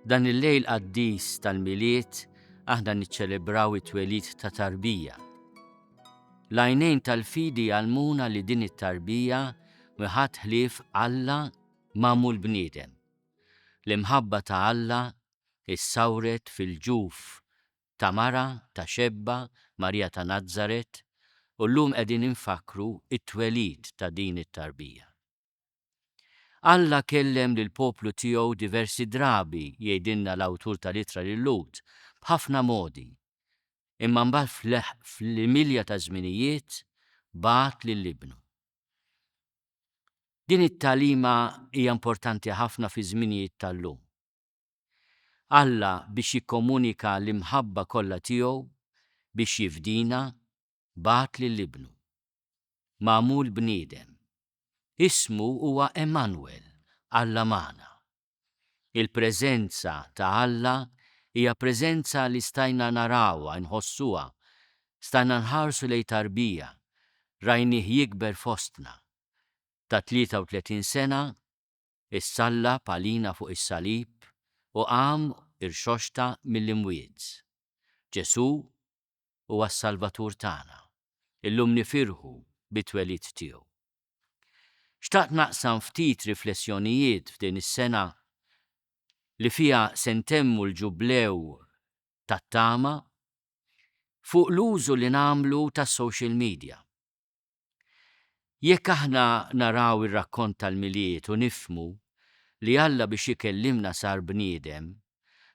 Dan il-lejl qaddis tal-miliet aħna niċċelebraw it-twelid ta' tarbija. L-għajnejn tal-fidi għalmuna li din it-tarbija miħat ħlief Alla magħmul bniedem. L-imħabba ta' Alla issawret fil-ġuf ta' mara ta' Xebba, Marija ta' Nazzaret, u llum qegħdin infakru it-twelid ta' din it-tarbija. Alla kellem lil poplu tiegħu diversi drabi jgħidilna l-awtur tal-ittra lil Lut b'ħafna modi, imma mbagħad fl-milja ta' żminijiet bagħat lill-Ibnu. Din it-tagħlima hija importanti ħafna fi żminijiet tal-lum. Alla biex jikkomunika l-imħabba kollha tiegħu biex jifdina bagħat lill-Ibnu. Magħmul bniedem. Ismu huwa Emanuel, Alla magħna. Il-preżenza ta' Alla hija preżenza li stajna narawha, nħossuha, stajna nħarsu lejn tarbija, rajnih jikber fostna. Ta' 33 sena issalla palina fuq is-salib u qam irxoxta mill-imwiet. Ġesu huwa s-Salvatur tagħna. Illum nifirħu bit-twelid tiegħu. Xtaqt naqsam ftit riflessjonijiet f'din is-sena li fiha se ntemmu l-ġublew tat-tama fuq l-użu li nagħmlu tas-social media. Jekk aħna naraw ir-rakkont tal-miliet u nifhmu li Alla biex ikellimna sar bniedem,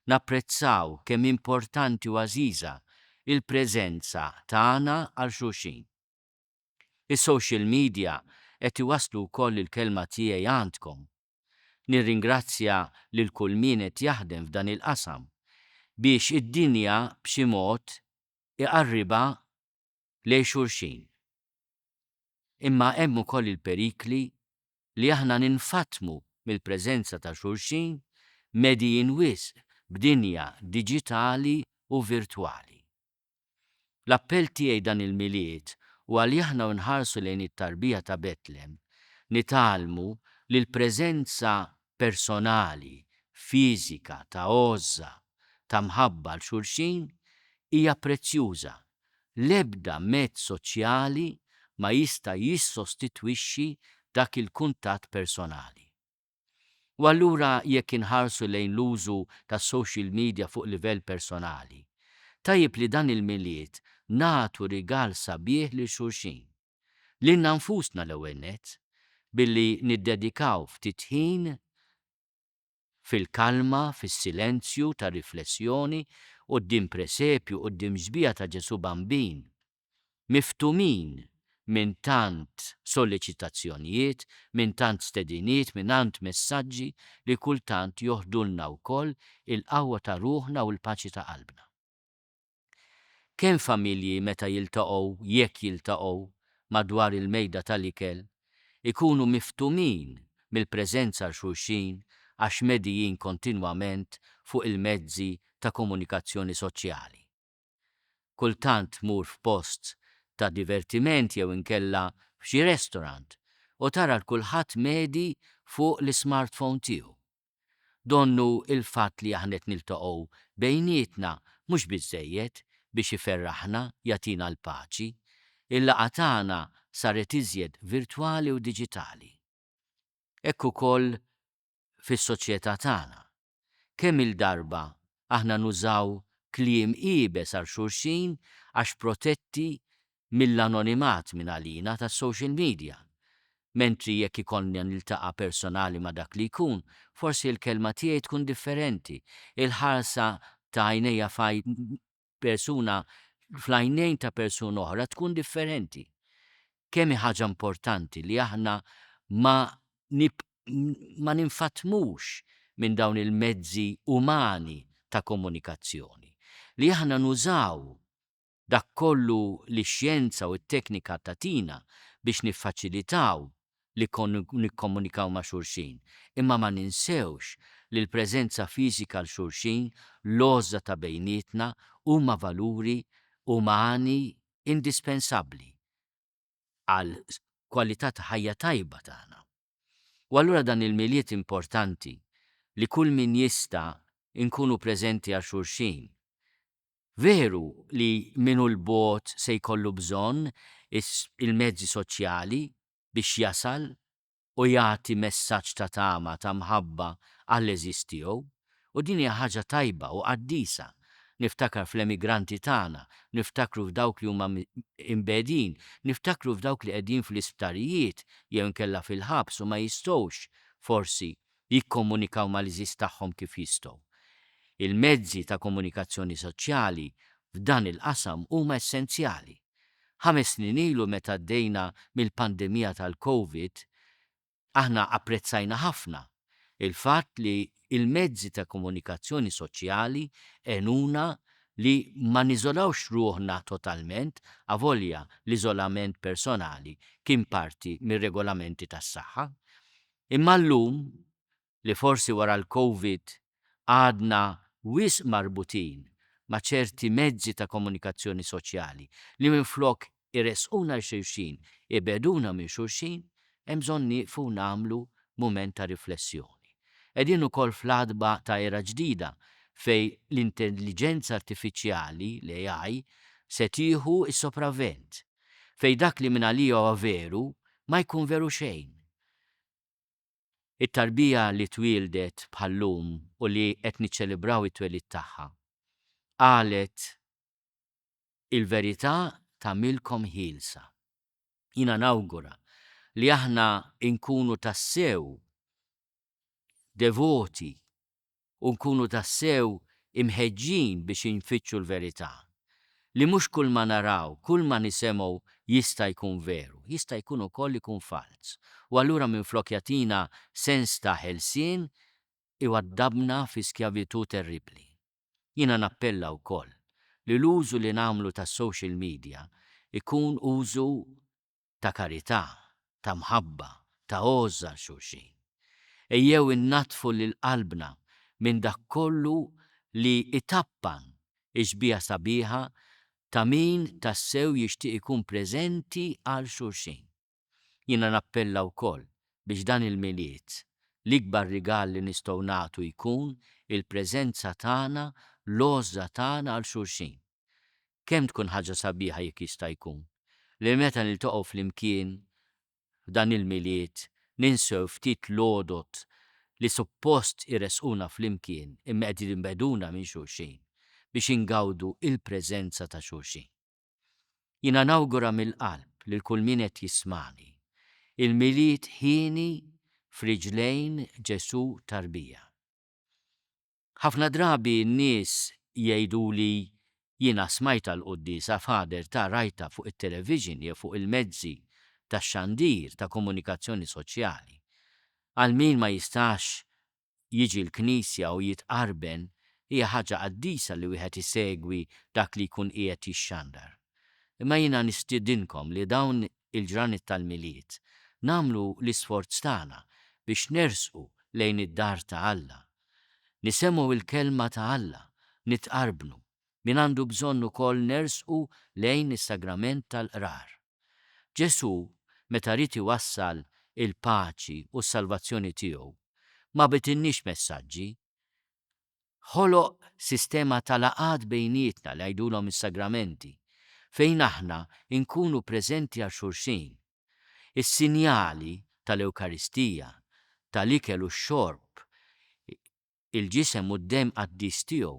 napprezzaw kemm importanti u għażiża il-preżenza tagħna għal xulxin. Is-social media qed iwasslu wkoll il-kelma tiegħi għandkom. Nirringrazzja lil kull min qed jaħdem f'dan il-qasam biex id-dinja b'xi mod iqarribha lejn xulxin. Imma hemm ukoll il-perikli li aħna ninfatmu mill-preżenza ta' xulxin medijin wisq b'dinja diġitali u virtwali. L-appell tiegħi dan il-miliet u għal aħna nħarsu lejn it-tarbija ta' Betlem, nitalmu li l-preżenza personali, fiżika, ta' għoża, ta' mħabba l xulxin hija prezzjuża. L-ebda mezz soċjali ma jista' jissostitwixxi dak il-kuntatt personali. U allura jekk inħarsu lejn l-użu tas-social media fuq livell personali, tajjeb li dan il-miliet nagħtu rigal sabiħ lil xulxin. Lilna nfusna l-ewwel nett billi niddedikaw ftit ħin fil-kalma, fis-silenzju ta' riflessjoni quddiem presepju quddiem ġbija ta' Ġesu Bambin, miftumin minn tant solleċitazzjonijiet, minn tant stediniet, minn tant messaġġi li kultant joħdulna wkoll il-qawwa ta' ruħna u l-paċi ta' qalbna. Kemm familji meta jiltaqgħu jekk jiltaqgħu madwar il-mejda tal-ikel ikunu miftumin mill-preżenza l xulxin għax medijin kontinwament fuq il-mezzi ta' komunikazzjoni soċjali. Kultant mur f'post ta' divertiment jew inkella f'xi restorant u tara l-kulħadd medi fuq l-smartphone tiegħu. Donnu il-fatt li aħna qed niltaqgħu bejnietna mhux biżżejjed biex iferraħna jagħtina l-paċi, il-laqgħa tagħna saret iżjed virtwali u diġitali. Hekk ukoll fis-soċjetà tagħna. Kemm il-darba aħna nużaw kliem qiebes għal xulxin għax protetti mill-anonimat minn għalina tas-social media. Mentri jekk ikollna niltaqa' personali ma' dak li jkun, forsi l-kelma tiegħi tkun differenti, il-ħarsa ta' għajnejja persuna fl-għajnejn ta' persuna oħra tkun differenti. Kemm ħaġa importanti li aħna ma ninfatmux minn dawn il-mezzi umani ta' komunikazzjoni, li aħna nużaw dak kollu li x-xjenza u t-teknika tatina biex niffaċilitaw li nikkomunikaw ma' xulxin, imma ma ninsewx li l-preżenza fiżika l xulxin, l-għoża ta' bejnietna huma valuri umani indispensabbli għal kwalità ta' ħajja tajba tagħna. U allura dan il-miliet importanti li kull min jista' inkunu preżenti għal xulxin. Veru li minu l-bot se jkollu bżonn il-mezzi soċjali biex jasal u jagħti messaġġ ta' tama ta' mħabba għall-eżistijow, u din hija ħaġa tajba u qaddisa. Niftakar fl-emigranti tagħna, niftakru f'dawk li huma imbedin, niftakru f'dawk li qegħdin fl-isptarijiet jew inkella fil-ħabs u ma jistgħux forsi jikkomunikaw mal-eżist tagħhom kif jistgħu. Il-mezzi ta' komunikazzjoni soċjali f'dan il-qasam huma essenzjali. 5 snin ilu meta għaddejna mill-pandemija tal-COVID, aħna apprezzajna ħafna il-fatt li il-mezzi ta' komunikazzjoni soċjali enuna li ma niżolawx ruħna totalment avolja l-iżolament personali kien parti mir-regolamenti tas-saħħa. Imma llum li forsi wara l-COVID għadna wisq marbutin ma' ċerti mezzi ta' komunikazzjoni soċjali li minflok iresquna xulxin, ibeduna minn xulxin, hemm bżonn nieqfu nagħmlu mument ta' riflessjoni. Qegħdin ukoll fl-għadba ta' era ġdida fej l-intelligenza artifiċjali, l-AI, se tieħu s-sopravvent, fej dak li minn għalija huwa veru ma jkun veru xejn. It-tarbija li twildet bħallum u li qed niċċelebraw it-twelid tagħha qalet il-verità tagħmilkom ħielsa. Jiena nawgura li aħna nkunu tassew devoti u nkunu tassew imħeġġin biex infittxu l-verità. Li mhux kull ma naraw, kull ma nisemgħu jista' jkun veru, jista' jkun ukoll ikun fals. U allura minflok jagħtina sens ta' ħelsien iwaddabna fi skjavitu terribbli. Jiena nappella wkoll li l-użu li nagħmlu tas-social media ikun użu ta' karità, ta' mħabba, ta' għoża xulxin. Ejjew innatfu lil qalbna minn dak kollu li itappan iġbija sabiħa ta' min tassew jixtieq ikun preżenti għal xulxin. Jiena nappella wkoll biex dan il-miliet l-ikbar rigal li nistgħu nagħtu jkun il-preżenza tagħna, l-għoża tagħna għal xulxin. Kemm tkun ħaġa sabiħa jekk jista' jkun li meta niltaqgħu flimkien f'dan il-miliet ninsew ftit l-għodot li suppost iresquna flimkien imma qegħdin inbeduna minn xulxin biex ingawdu il-preżenza ta' xulxin. Jiena nawgura mill-qalb lil kull min qed jismani il-miliet ħieni f'riġlejn Ġesu tarbija. Ħafna drabi n-nies jgħiduli jiena smajta l-Qudiesa Fader ta' rajta fuq it-television jew fuq il-mezzi tax-xandir ta' komunikazzjoni soċjali. Għal min ma jistax jiġi l-Knisja u jitqarben hija ħaġa qaddisa li wieħed isegwi dak li jkun qiegħed jixxandar. Imma jiena nistiedinkom li dawn il-ġranet tal-miliet nagħmlu l-isforz tagħna biex nersqu lejn id-dar ta' Alla. Nisemgħu il-kelma ta' Alla, nitqarbnu, min għandu bżonn ukoll nersqu lejn is-sagrament tal-qrar. Ġesu meta rid iwassal il-paċi u s-salvazzjoni tiegħu ma bitinniex messaġġi, ħoloq sistema tal-għaqad bejnietna li jgħidulhom is-sagramenti fejn aħna nkunu preżenti għal xulxin. Is-sinjali tal-Ewkaristija, tal-ikel u x-xorb, il-ġisem u d-demm qaddis tiegħu,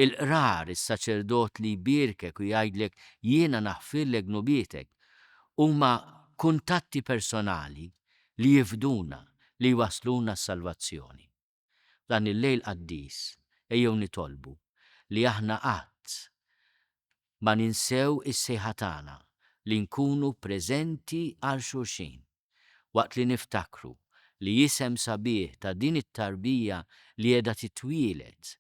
il-qrar is-saċerdot li jbierkek u jgħidlek jiena naħfirlek nubietek, huma kuntatti personali li jifduna li jwasluna s-salvazzjoni. Dan il-lejl qaddis ejjew nitolbu li aħna qatt ma ninsew is-sejħa tagħna li nkunu preżenti għal xulxin waqt li niftakru li jisem sabiħ ta' din it-tarbija li qiegħda titwielet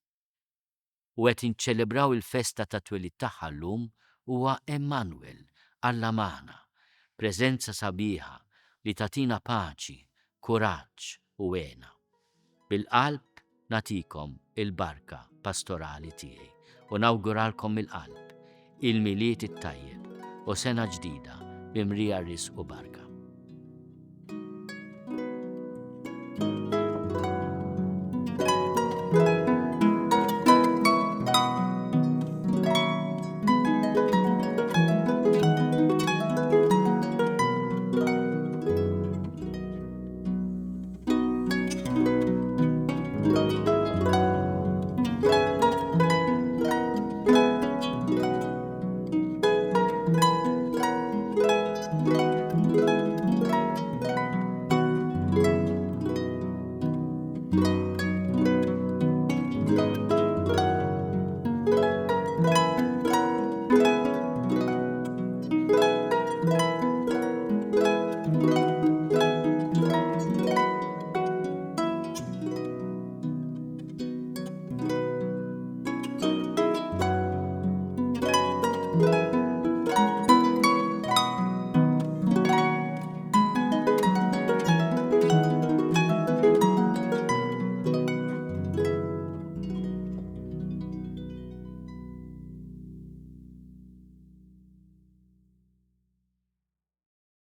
u qed inċċelebraw il-festa ta' twelid tagħha llum huwa Emmanuel, Alla magħna, preżenza sabiħa li tagħtina paċi, kuraġġ u għena. Bil-qalb nagħtikom il-barka pastorali tiegħi u nawguralkom mill-qalb il-miliet it-tajjeb u sena ġdida bimrija risq u barka.